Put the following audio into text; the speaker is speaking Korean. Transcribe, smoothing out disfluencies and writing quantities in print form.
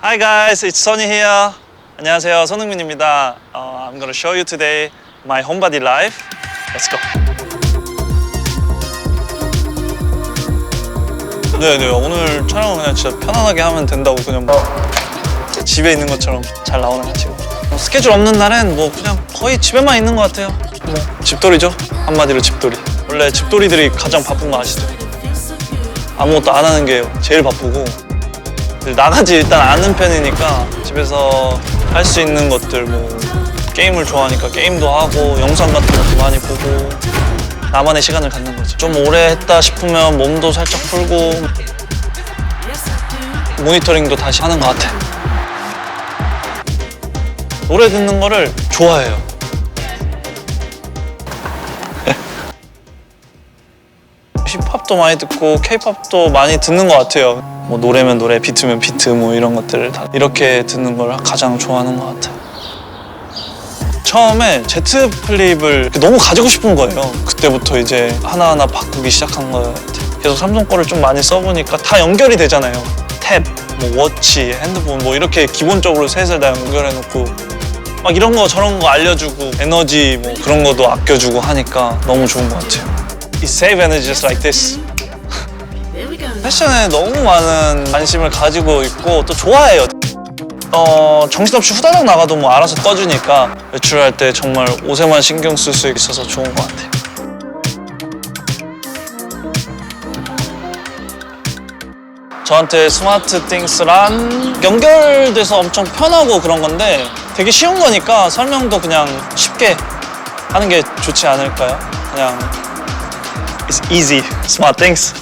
Hi guys, it's Sonny here. 안녕하세요, 손흥민입니다. I'm gonna show you today my homebody life. Let's go. 네, 오늘 촬영은 그냥 진짜 편안하게 하면 된다고 그냥 뭐 집에 있는 것처럼 잘 나오는 것 같아요. 스케줄 없는 날엔 뭐 그냥 거의 집에만 있는 것 같아요. 뭐 집돌이죠. 한마디로 집돌이. 원래 집돌이들이 가장 바쁜 거 아시죠? 아무것도 안 하는 게 제일 바쁘고 나가지 일단 않는 편이니까 집에서 할 수 있는 것들 뭐 게임을 좋아하니까 게임도 하고 영상 같은 것도 많이 보고 나만의 시간을 갖는 거죠. 좀 오래 했다 싶으면 몸도 살짝 풀고 모니터링도 다시 하는 것 같아. 노래 듣는 거를 좋아해요. 힙합도 많이 듣고 K-팝도 많이 듣는 것 같아요. 뭐 노래면 노래, 비트면 비트 뭐 이런 것들을 다 이렇게 듣는 걸 가장 좋아하는 것 같아요. 처음에 Z 플립을 너무 가지고 싶은 거예요. 그때부터 이제 하나하나 바꾸기 시작한 것 같아요. 계속 삼성 거를 좀 많이 써보니까 다 연결이 되잖아요. 탭, 뭐 워치, 핸드폰 뭐 이렇게 기본적으로 셋을 다 연결해놓고 막 이런 거 저런 거 알려주고 에너지 뭐 그런 것도 아껴주고 하니까 너무 좋은 것 같아요. It save energy just like this. 패션에 너무 많은 관심을 가지고 있고 또 좋아해요. 정신없이 후다닥 나가도 뭐 알아서 꺼주니까 외출할 때 정말 옷에만 신경 쓸 수 있어서 좋은 것 같아요. 저한테 스마트 띵스란 연결돼서 엄청 편하고 그런 건데 되게 쉬운 거니까 설명도 그냥 쉽게 하는 게 좋지 않을까요? 그냥 It's easy, smart things.